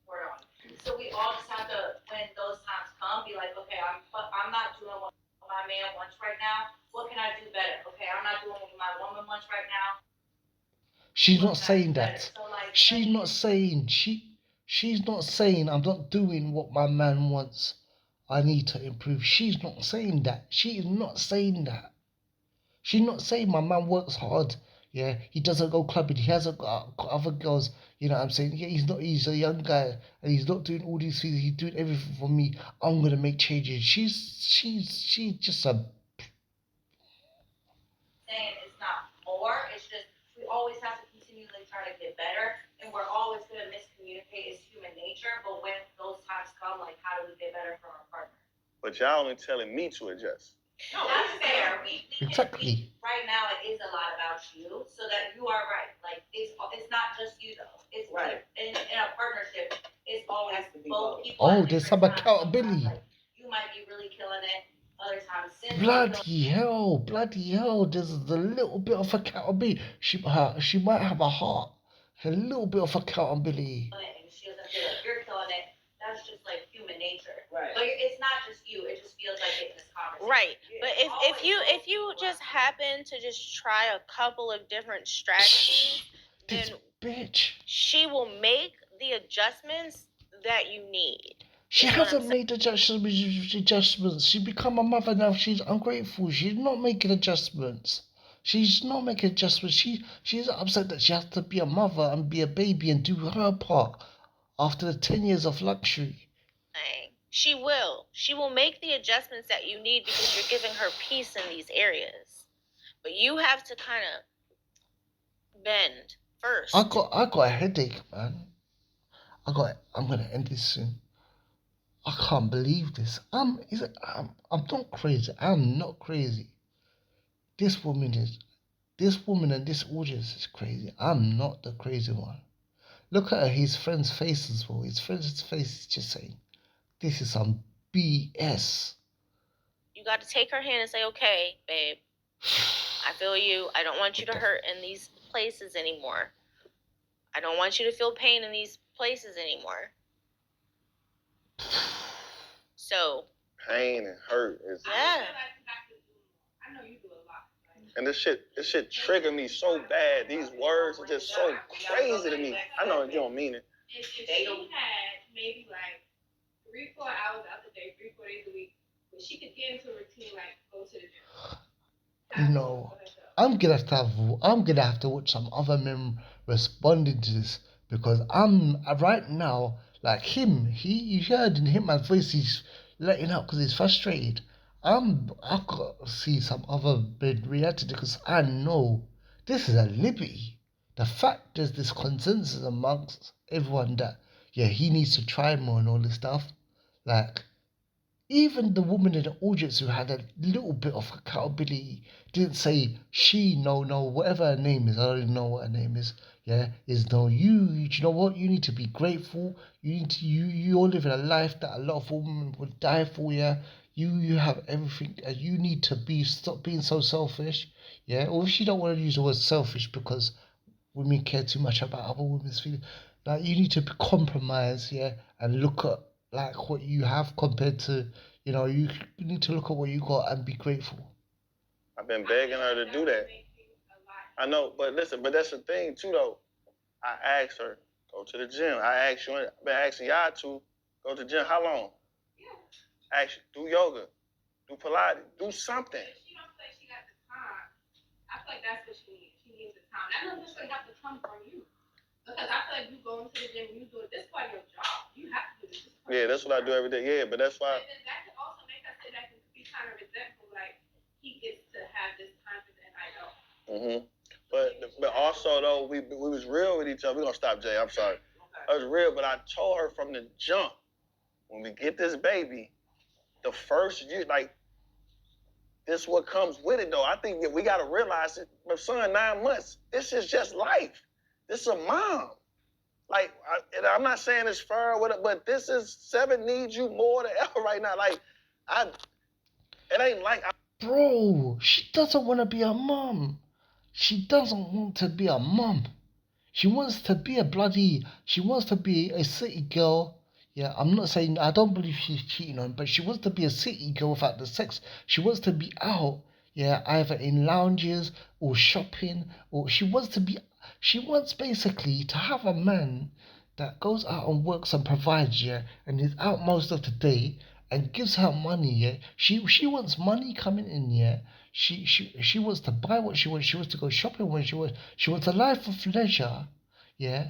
Speaker 3: Word on. So we all just have to, when those times come, be like, okay, I'm not doing what my man wants right now. What can I do better? Okay, I'm not doing what my woman wants right now.
Speaker 1: She's
Speaker 3: What
Speaker 1: not
Speaker 3: can I
Speaker 1: saying
Speaker 3: do better?
Speaker 1: that.
Speaker 3: So like,
Speaker 1: She's not saying she's not saying I'm not doing what my man wants. I need to improve. She's not saying that. She is not saying that. She's not saying my man works hard. Yeah, he doesn't go clubbing. He hasn't got other girls. You know what I'm saying? Yeah, he's not. He's a young guy, and he's not doing all these things. He's doing everything for me. I'm gonna make changes. She's just a.
Speaker 7: Saying it's not more. It's just we always have to continually try to get better, and we're always going to miscommunicate. It's human nature. But when those times come, like how do we get better from our partner?
Speaker 2: But y'all only telling me to adjust.
Speaker 7: No, that's fair.
Speaker 1: Exactly.
Speaker 7: Right now, it is a lot about you, so that you are right. Like it's not just you though. It's
Speaker 6: Right.
Speaker 7: in a partnership. It's always
Speaker 6: Has to be
Speaker 7: both
Speaker 6: both.
Speaker 7: people.
Speaker 1: Oh,
Speaker 7: at
Speaker 1: there's
Speaker 7: different
Speaker 1: some
Speaker 7: times.
Speaker 1: accountability.
Speaker 7: Sometimes, like, you might be really killing it. Other times, since
Speaker 1: Bloody hell! There's a little bit of accountability. She might have a heart. A little bit of accountability.
Speaker 7: and she doesn't feel like you're killing it. That's just like human nature.
Speaker 6: Right.
Speaker 7: But it's not just you. It just feels like it in this conversation.
Speaker 4: Right.
Speaker 6: Yeah.
Speaker 4: But if you just happen to just try a couple of different strategies,
Speaker 1: This
Speaker 4: then
Speaker 1: bitch.
Speaker 4: she will make the adjustments that you need.
Speaker 1: She
Speaker 4: Is what I'm
Speaker 1: hasn't made adjustments. She become a mother now. She's ungrateful. She's not making adjustments. She's not making adjustments. She's upset that she has to be a mother and be a baby and do her part after the 10 years of luxury.
Speaker 4: saying. She will. She will make the adjustments that you need because you're giving her peace in these areas. But you have to kind of bend first.
Speaker 1: I got a headache, man. I'm gonna end this soon. I can't believe this. I'm not crazy. I'm not crazy. This woman and this audience is crazy. I'm not the crazy one. Look at his friend's face as well. His friend's face is just saying, this is some BS.
Speaker 4: You got to take her hand and say, okay, babe, I feel you. I don't want you to hurt in these places anymore. I don't want you to feel pain in these places anymore. So,
Speaker 2: Pain and hurt is.
Speaker 4: yeah.
Speaker 6: I know you do a lot.
Speaker 2: And this shit trigger me so bad. These words are just so crazy to me. I know you don't mean it.
Speaker 6: If she had maybe like 3-4 hours out the day, 3-4 days a week, but she could get into a routine like go to the gym.
Speaker 1: No. I'm gonna have to watch some other men responding to this because I'm right now like him. You heard in Hitman's voice he's letting out because he's frustrated. I've got to see some other men reacting because I know this is a liberty. The fact there's this consensus amongst everyone that yeah he needs to try more and all this stuff, like. Even the woman in the audience who had a little bit of accountability didn't say she, no, whatever her name is, I don't even know what her name is, yeah, is no, you know what, you need to be grateful, you all live in a life that a lot of women would die for, yeah, you have everything, and you need to stop being so selfish, yeah, or if you don't want to use the word selfish because women care too much about other women's feelings, like you need to compromise, yeah, and look at like what you have compared to, you need to look at what you got and be grateful.
Speaker 2: I've been begging her to do that. I know, but listen, but that's the thing too though. I asked her, go to the gym. I've been asking y'all to go to the gym. How long? Yeah. Ask you, do yoga, do Pilates, do something.
Speaker 6: She don't feel like she got the time. I feel like that's what she needs. She needs the time. That doesn't necessarily have to come from you. Because I feel like you going to the gym, you do it. This is part of your job. You have to do this.
Speaker 2: Yeah, that's what I do every day. Yeah, but that's why.
Speaker 6: And then that could also make us sit back and be kind of resentful. Like he gets to have this time and I don't.
Speaker 2: But also though, we was real with each other. We're gonna stop, Jay. I'm sorry. I was real, but I told her from the jump, when we get this baby, the first year, like, this what comes with it though. I think that we gotta realize it. My son, 9 months. This is just life. This is a mom. Like, I'm not saying it's fair, but this is 7 needs you more than ever right now. Like, it ain't like.
Speaker 1: Bro, she doesn't want to be a mom. She doesn't want to be a mom. She wants to be she wants to be a city girl. Yeah, I'm not saying, I don't believe she's cheating on, but she wants to be a city girl without the sex. She wants to be out, yeah, either in lounges or shopping, or she wants basically to have a man that goes out and works and provides, yeah, and is out most of the day, and gives her money, yeah. She wants money coming in, yeah. She wants to buy what she wants. She wants to go shopping when she wants. She wants a life of leisure, yeah.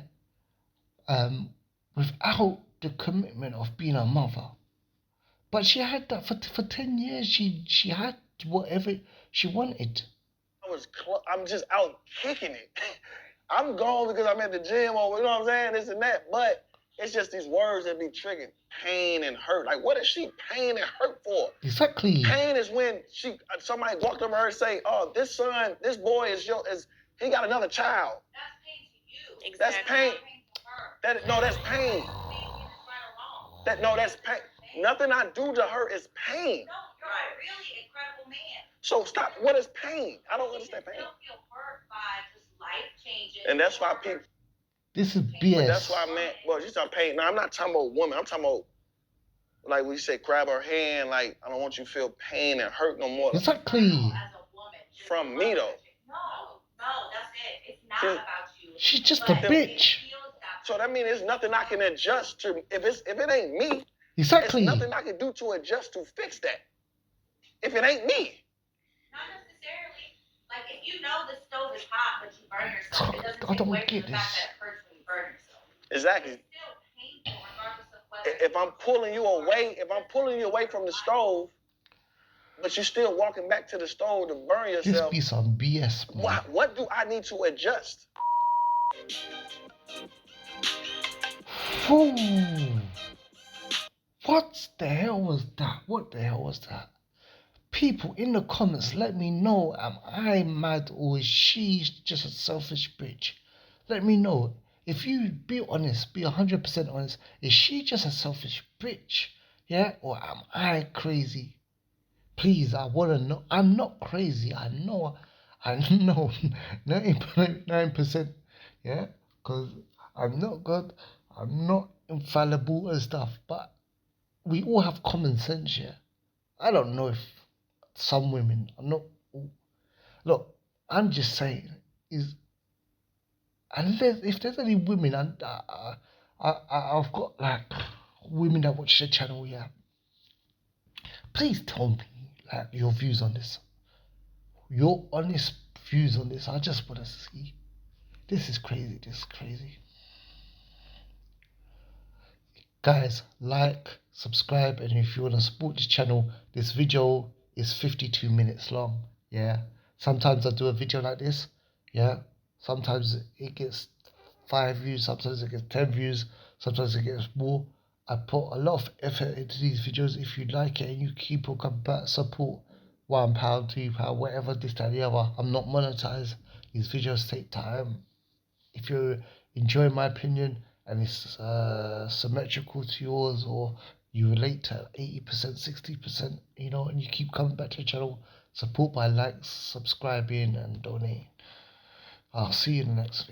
Speaker 1: Without the commitment of being a mother. But she had that for 10 years. She had whatever she wanted.
Speaker 2: I'm just out kicking it. I'm gone because I'm at the gym or you know what I'm saying, this and that. But it's just these words that be triggering pain and hurt. Like, what is she pain and hurt for?
Speaker 1: Exactly.
Speaker 2: Pain is when somebody walked over her and say, "Oh, this boy is he got another child."
Speaker 7: That's pain to you.
Speaker 2: That's
Speaker 4: Exactly.
Speaker 2: pain.
Speaker 7: That's pain to her.
Speaker 2: That's pain. That's pain. Nothing I do to her is pain.
Speaker 7: No, you're a really incredible man.
Speaker 2: So stop. What is pain? I don't understand pain.
Speaker 7: You don't feel hurt by just life changes.
Speaker 2: And that's why people.
Speaker 1: This is BS.
Speaker 2: But that's why, man. Well, you talking pain. No, I'm not talking about women. I'm talking about, like we say, grab her hand. Like, I don't want you to feel pain and hurt no more.
Speaker 1: Exactly.
Speaker 7: As a woman.
Speaker 2: From me, though.
Speaker 7: No, that's it. It's not about you.
Speaker 1: She's just a bitch.
Speaker 2: So that means there's nothing I can adjust to. If it ain't me,
Speaker 1: Exactly.
Speaker 2: there's nothing I can do to adjust to fix that. If it ain't me.
Speaker 7: Not necessarily. Like, if you know the stove is hot, but you burn yourself, it doesn't
Speaker 1: I
Speaker 7: take
Speaker 1: don't
Speaker 7: away
Speaker 1: get
Speaker 7: from the fact
Speaker 1: this.
Speaker 7: that it hurts when you burn yourself.
Speaker 2: Exactly.
Speaker 7: It's still painful regardless of whether
Speaker 2: If I'm pulling you away from the stove, but you still walking back to the stove to burn
Speaker 1: This
Speaker 2: yourself,
Speaker 1: be some BS, man.
Speaker 2: what do I need to adjust?
Speaker 1: Fool. What the hell was that? What the hell was that? People in the comments, let me know. Am I mad or is she just a selfish bitch? Let me know. If you be honest, be 100% honest, is she just a selfish bitch? Yeah? Or am I crazy? Please, I want to know. I'm not crazy. I know 99%. Yeah? Because I'm not God. I'm not infallible and stuff. But we all have common sense here. I don't know if some women are not. Look, I'm just saying, if there's any women, and I've got like women that watch the channel, yeah. Please tell me like your views on this, your honest views on this. I just want to see. This is crazy. This is crazy. Guys, like, subscribe, and if you want to support this channel, this video is 52 minutes long. Yeah. Sometimes I do a video like this. Yeah. Sometimes it gets 5 views. Sometimes it gets 10 views. Sometimes it gets more. I put a lot of effort into these videos. If you like it and you keep on coming back, support £1, £2, whatever, this, that, the other. I'm not monetized. These videos take time. If you enjoy my opinion and it's symmetrical to yours, or you relate to 80%, 60%, you know, and you keep coming back to the channel, support by likes, subscribing, and donating. I'll see you in the next video.